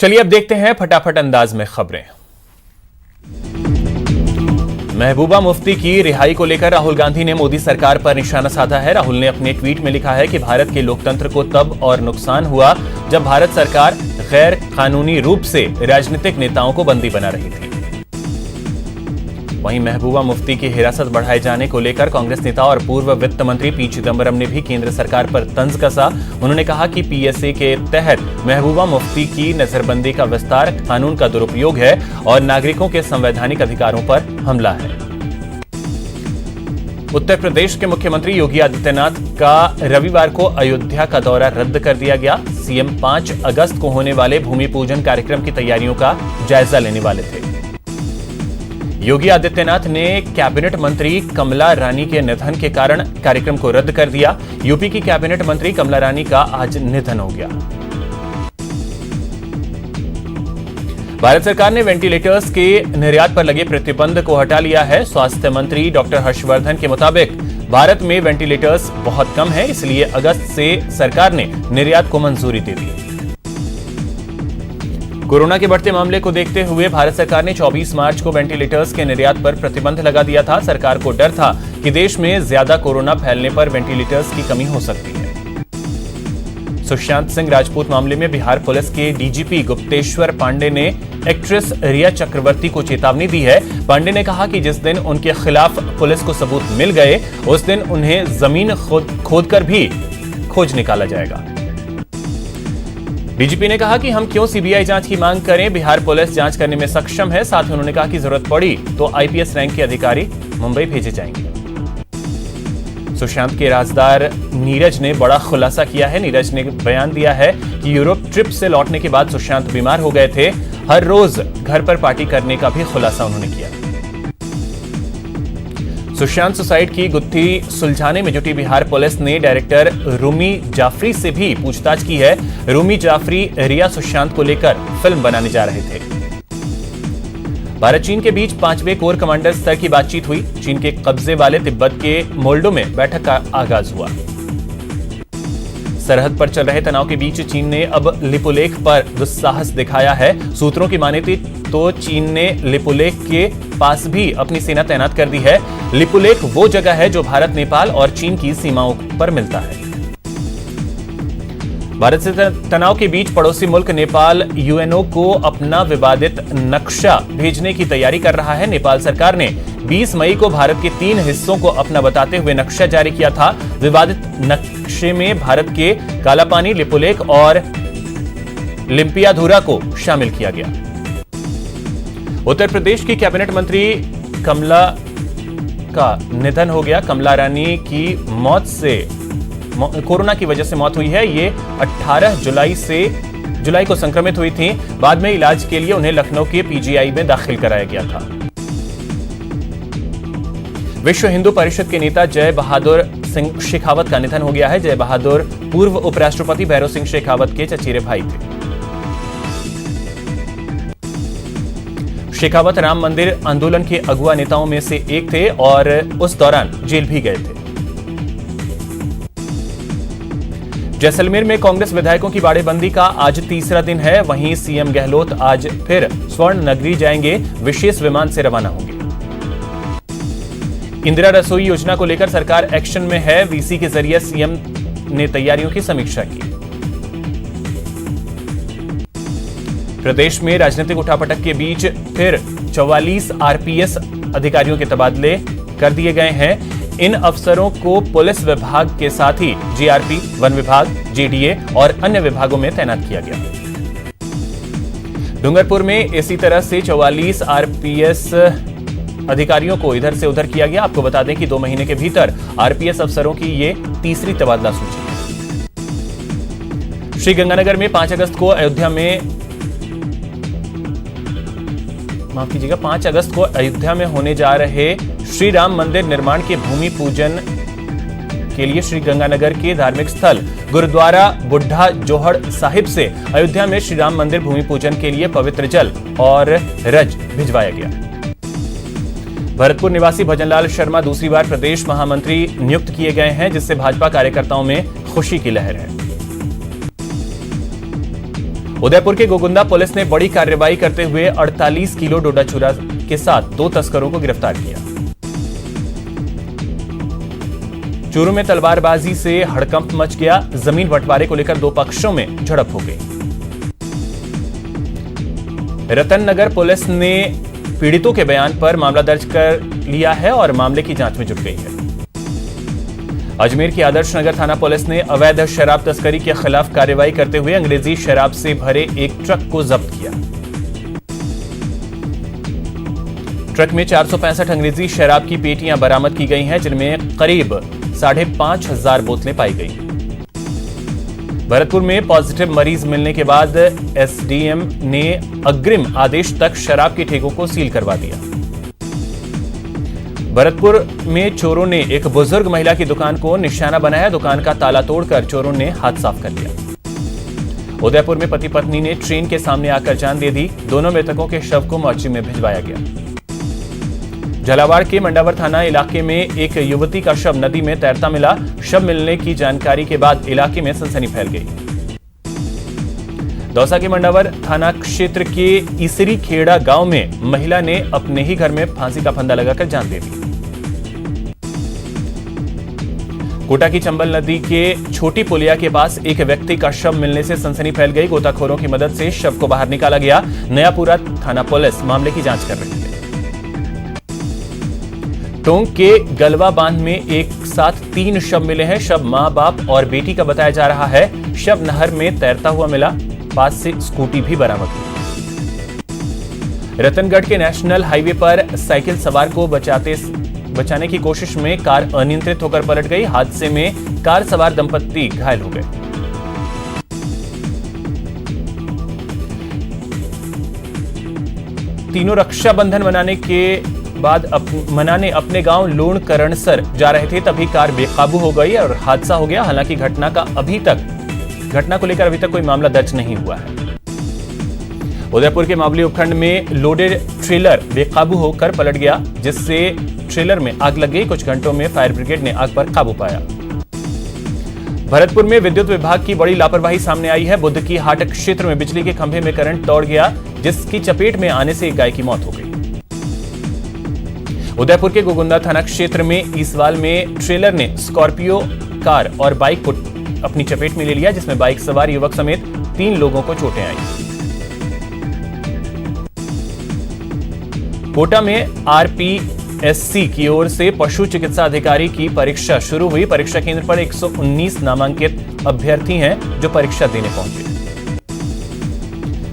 चलिए अब देखते हैं फटाफट अंदाज में खबरें। महबूबा मुफ्ती की रिहाई को लेकर राहुल गांधी ने मोदी सरकार पर निशाना साधा है। राहुल ने अपने ट्वीट में लिखा है कि भारत के लोकतंत्र को तब और नुकसान हुआ जब भारत सरकार गैर कानूनी रूप से राजनीतिक नेताओं को बंदी बना रही थी। वहीं महबूबा मुफ्ती की हिरासत बढ़ाए जाने को लेकर कांग्रेस नेता और पूर्व वित्त मंत्री पी चिदंबरम ने भी केंद्र सरकार पर तंज कसा। उन्होंने कहा कि पीएसए के तहत महबूबा मुफ्ती की नजरबंदी का विस्तार कानून का दुरुपयोग है और नागरिकों के संवैधानिक अधिकारों पर हमला है। उत्तर प्रदेश के मुख्यमंत्री योगी आदित्यनाथ का रविवार को अयोध्या का दौरा रद्द कर दिया गया। सीएम 5 अगस्त को होने वाले भूमि पूजन कार्यक्रम की तैयारियों का जायजा लेने वाले थे। योगी आदित्यनाथ ने कैबिनेट मंत्री कमला रानी के निधन के कारण कार्यक्रम को रद्द कर दिया। यूपी की कैबिनेट मंत्री कमला रानी का आज निधन हो गया। भारत सरकार ने वेंटिलेटर्स के निर्यात पर लगे प्रतिबंध को हटा लिया है। स्वास्थ्य मंत्री डॉक्टर हर्षवर्धन के मुताबिक भारत में वेंटिलेटर्स बहुत कम है, इसलिए अगस्त से सरकार ने निर्यात को मंजूरी दे दी। कोरोना के बढ़ते मामले को देखते हुए भारत सरकार ने 24 मार्च को वेंटिलेटर्स के निर्यात पर प्रतिबंध लगा दिया था। सरकार को डर था कि देश में ज्यादा कोरोना फैलने पर वेंटिलेटर्स की कमी हो सकती है। सुशांत सिंह राजपूत मामले में बिहार पुलिस के डीजीपी गुप्तेश्वर पांडे ने एक्ट्रेस रिया चक्रवर्ती को चेतावनी दी है। पांडे ने कहा कि जिस दिन उनके खिलाफ पुलिस को सबूत मिल गए उस दिन उन्हें जमीन खोदकर भी खोज निकाला जाएगा। डीजीपी ने कहा कि हम क्यों सीबीआई जांच की मांग करें, बिहार पुलिस जांच करने में सक्षम है। साथ ही उन्होंने कहा कि जरूरत पड़ी तो आईपीएस रैंक के अधिकारी मुंबई भेजे जाएंगे। सुशांत के राजदार नीरज ने बड़ा खुलासा किया है। नीरज ने बयान दिया है कि यूरोप ट्रिप से लौटने के बाद सुशांत बीमार हो गए थे। हर रोज घर पर पार्टी करने का भी खुलासा उन्होंने किया। सुशांत सुसाइड की गुत्थी सुलझाने में जुटी बिहार पुलिस ने डायरेक्टर रूमी जाफरी से भी पूछताछ की है। रूमी जाफरी रिया सुशांत को लेकर फिल्म बनाने जा रहे थे। भारत चीन के बीच 5वें कोर कमांडर स्तर की बातचीत हुई। चीन के कब्जे वाले तिब्बत के मोल्डो में बैठक का आगाज हुआ। सरहद पर चल रहे तनाव के बीच चीन ने अब लिपुलेख पर दुस्साहस दिखाया है। सूत्रों की माने तो चीन ने लिपुलेख के पास भी अपनी सेना तैनात कर दी है। लिपुलेख वो जगह है जो भारत, नेपाल और चीन की सीमाओं पर मिलता है। भारत से तनाव के बीच पड़ोसी मुल्क नेपाल यूएनओ को अपना विवादित नक्शा भेजने की तैयारी कर रहा है। नेपाल सरकार ने 20 मई को भारत के 3 हिस्सों को अपना बताते हुए नक्शा जारी किया था। विवादित नक्शे में भारत के कालापानी, लिपुलेख और लिम्पियाधुरा को शामिल किया गया। उत्तर प्रदेश की कैबिनेट मंत्री कमला का निधन हो गया। कमला रानी की मौत से कोरोना की वजह से मौत हुई है। ये 18 जुलाई को संक्रमित हुई थी। बाद में इलाज के लिए उन्हें लखनऊ के पीजीआई में दाखिल कराया गया था। विश्व हिंदू परिषद के नेता जय बहादुर सिंह शेखावत का निधन हो गया है। जय बहादुर पूर्व उपराष्ट्रपति भैरव सिंह शेखावत के चचेरे भाई थे। शेखावत राम मंदिर आंदोलन के अगुआ नेताओं में से एक थे और उस दौरान जेल भी गए थे। जैसलमेर में कांग्रेस विधायकों की बाड़ेबंदी का आज तीसरा दिन है। वहीं सीएम गहलोत आज फिर स्वर्ण नगरी जाएंगे, विशेष विमान से रवाना होंगे। इंदिरा रसोई योजना को लेकर सरकार एक्शन में है। वीसी के जरिए सीएम ने तैयारियों की समीक्षा की। प्रदेश में राजनीतिक उठापटक के बीच फिर 44 आरपीएस अधिकारियों के तबादले कर दिए गए हैं। इन अफसरों को पुलिस विभाग के साथ ही जीआरपी, वन विभाग, जेडीए और अन्य विभागों में तैनात किया गया। डूंगरपुर में इसी तरह से 44 आरपीएस अधिकारियों को इधर से उधर किया गया। आपको बता दें कि 2 महीने के भीतर आरपीएस अफसरों की ये तीसरी तबादला सूची है। श्रीगंगानगर में 5 अगस्त को 5 अगस्त को अयोध्या में होने जा रहे श्री राम मंदिर निर्माण के भूमि पूजन के लिए श्रीगंगानगर के धार्मिक स्थल गुरुद्वारा बुढ़ा जोहड़ साहिब से अयोध्या में श्री राम मंदिर भूमि पूजन के लिए पवित्र जल और रज भिजवाया गया। भरतपुर निवासी भजनलाल शर्मा दूसरी बार प्रदेश महामंत्री नियुक्त किए गए हैं, जिससे भाजपा कार्यकर्ताओं में खुशी की लहर है। उदयपुर के गोगुंदा पुलिस ने बड़ी कार्रवाई करते हुए 48 किलो डोडा चूरा के साथ 2 तस्करों को गिरफ्तार किया। चूरू में तलवारबाजी से हड़कंप मच गया। जमीन बंटवारे को लेकर 2 पक्षों में झड़प हो गई। रतननगर पुलिस ने पीड़ितों के बयान पर मामला दर्ज कर लिया है और मामले की जांच में जुट गई है। अजमेर की आदर्श नगर थाना पुलिस ने अवैध शराब तस्करी के खिलाफ कार्रवाई करते हुए अंग्रेजी शराब से भरे एक ट्रक को जब्त किया। ट्रक में 465 अंग्रेजी शराब की पेटियां बरामद की गई हैं, जिनमें करीब 5,500 बोतलें पाई गई। भरतपुर में पॉजिटिव मरीज मिलने के बाद एसडीएम ने अग्रिम आदेश तक शराब के ठेकों को सील करवा दिया। भरतपुर में चोरों ने एक बुजुर्ग महिला की दुकान को निशाना बनाया। दुकान का ताला तोड़कर चोरों ने हाथ साफ कर लिया। उदयपुर में पति पत्नी ने ट्रेन के सामने आकर जान दे दी। दोनों मृतकों के शव को मोर्चे में भिजवाया गया। झालावाड़ के मंडावर थाना इलाके में एक युवती का शव नदी में तैरता मिला। शव मिलने की जानकारी के बाद इलाके में सनसनी फैल गई। दौसा के मंडावर थाना क्षेत्र के इसरी खेड़ा गांव में महिला ने अपने ही घर में फांसी का फंदा लगाकर जान दे दी। कोटा की चंबल नदी के छोटी पुलिया के पास एक व्यक्ति का शव मिलने से सनसनी फैल गई। गोताखोरों की मदद से शव को बाहर निकाला गया। नयापुरा थाना पुलिस मामले की जांच कर रही है। टोंक के गलवा बांध में एक साथ 3 शव मिले हैं। शव मां, बाप और बेटी का बताया जा रहा है। शव नहर में तैरता हुआ मिला। पास से स्कूटी भी बरामद हुई। रतनगढ़ के नेशनल हाईवे पर साइकिल सवार को बचाने की कोशिश में कार अनियंत्रित होकर पलट गई। हादसे में कार सवार दंपत्ति घायल हो गए। तीनों रक्षाबंधन मनाने अपने गांव लूण करणसर जा रहे थे, तभी कार बेकाबू हो गई और हादसा हो गया। हालांकि घटना को लेकर अभी तक कोई मामला दर्ज नहीं हुआ है। उदयपुर के मावली उपखंड में लोडेड ट्रेलर बेकाबू होकर पलट गया, जिससे ट्रेलर में आग लग गई। कुछ घंटों में फायर ब्रिगेड ने आग पर काबू पाया। भरतपुर में विद्युत विभाग की बड़ी लापरवाही सामने आई है। बुद्ध की हाट क्षेत्र में बिजली के खंभे में करंट दौड़ गया, जिसकी चपेट में आने से एक गाय की मौत हो गई। उदयपुर के गोगुंदा थाना क्षेत्र में ईसवाल में ट्रेलर ने स्कॉर्पियो कार और बाइक को अपनी चपेट में ले लिया, जिसमें बाइक सवार युवक समेत 3 लोगों को चोटें आई। कोटा में आरपीएससी की ओर से पशु चिकित्सा अधिकारी की परीक्षा शुरू हुई। परीक्षा केंद्र पर 119 नामांकित अभ्यर्थी हैं जो परीक्षा देने पहुंचे।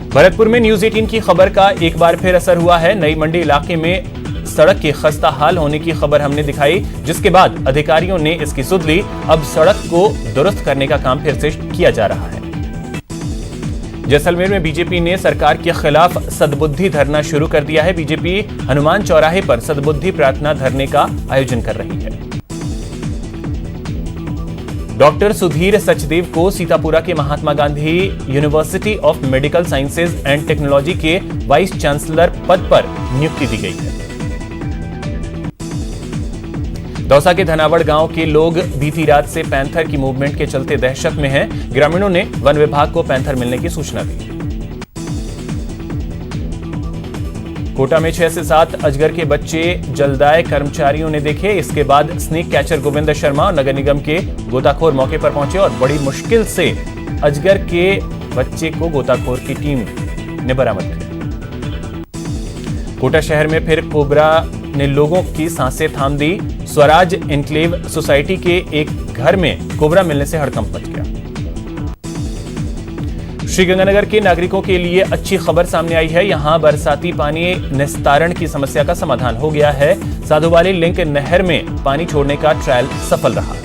भरतपुर में न्यूज 18 की खबर का एक बार फिर असर हुआ है। नई मंडी इलाके में सड़क के खस्ता हाल होने की खबर हमने दिखाई, जिसके बाद अधिकारियों ने इसकी सुध ली। अब सड़क को दुरुस्त करने का काम फिर से किया जा रहा है। जैसलमेर में बीजेपी ने सरकार के खिलाफ सद्बुद्धि धरना शुरू कर दिया है। बीजेपी हनुमान चौराहे पर सद्बुद्धि प्रार्थना धरने का आयोजन कर रही है। डॉक्टर सुधीर सचदेव को सीतापुरा के Mahatma Gandhi university of medical sciences and technology के वाइस चांसलर पद पर नियुक्ति दी गई है। दौसा के धनावड़ गांव के लोग बीती रात से पैंथर की मूवमेंट के चलते दहशत में हैं। ग्रामीणों ने वन विभाग को पैंथर मिलने की सूचना दी। कोटा में 6 से 7 अजगर के बच्चे जलदाय कर्मचारियों ने देखे। इसके बाद स्नेक कैचर गोविंद शर्मा और नगर निगम के गोताखोर मौके पर पहुंचे और बड़ी मुश्किल से अजगर के बच्चे को गोताखोर की टीम ने बरामद किया। कोटा शहर में फिर कोबरा ने लोगों की सांसें थाम दी। स्वराज एनक्लेव सोसाइटी के एक घर में कोबरा मिलने से हड़कंप मच गया। श्रीगंगानगर के नागरिकों के लिए अच्छी खबर सामने आई है। यहां बरसाती पानी निस्तारण की समस्या का समाधान हो गया है। साधुवाली लिंक नहर में पानी छोड़ने का ट्रायल सफल रहा।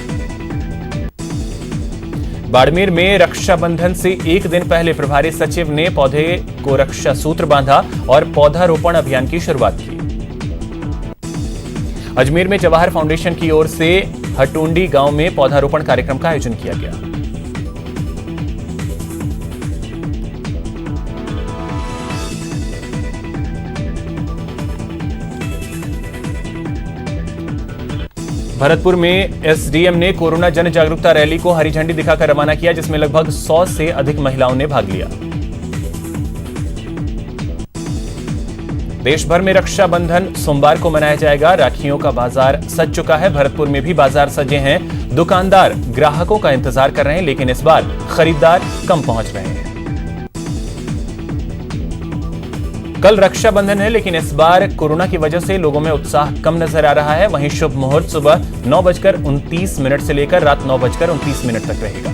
बाड़मेर में रक्षाबंधन से एक दिन पहले प्रभारी सचिव ने पौधे को रक्षा सूत्र बांधा और पौधारोपण अभियान की शुरुआत की। अजमेर में जवाहर फाउंडेशन की ओर से हटुंडी गांव में पौधारोपण कार्यक्रम का आयोजन किया गया। भरतपुर में एसडीएम ने कोरोना जन जागरूकता रैली को हरी झंडी दिखाकर रवाना किया, जिसमें लगभग 100 से अधिक महिलाओं ने भाग लिया। देश भर में रक्षाबंधन सोमवार को मनाया जाएगा। राखियों का बाजार सज चुका है। भरतपुर में भी बाजार सजे हैं। दुकानदार ग्राहकों का इंतजार कर रहे हैं, लेकिन इस बार खरीदार कम पहुंच रहे हैं। कल रक्षाबंधन है, लेकिन इस बार कोरोना की वजह से लोगों में उत्साह कम नजर आ रहा है। वहीं शुभ मुहूर्त सुबह 9:29 से लेकर रात 9:29 तक रहेगा।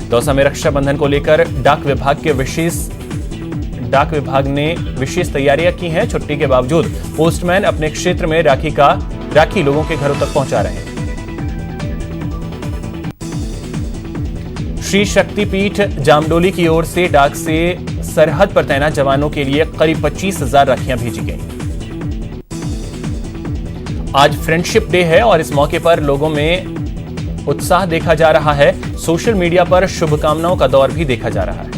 दौसा में रक्षाबंधन को लेकर डाक विभाग ने विशेष तैयारियां की हैं। छुट्टी के बावजूद पोस्टमैन अपने क्षेत्र में राखी लोगों के घरों तक पहुंचा रहे हैं। श्री शक्तिपीठ जामडोली की ओर से डाक से सरहद पर तैनात जवानों के लिए करीब 25,000 राखियां भेजी गई। आज फ्रेंडशिप डे है और इस मौके पर लोगों में उत्साह देखा जा रहा है। सोशल मीडिया पर शुभकामनाओं का दौर भी देखा जा रहा है।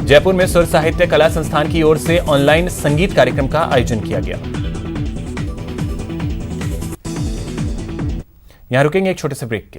जयपुर में सुर साहित्य कला संस्थान की ओर से ऑनलाइन संगीत कार्यक्रम का आयोजन किया गया। यहां रुकेंगे एक छोटे से ब्रेक के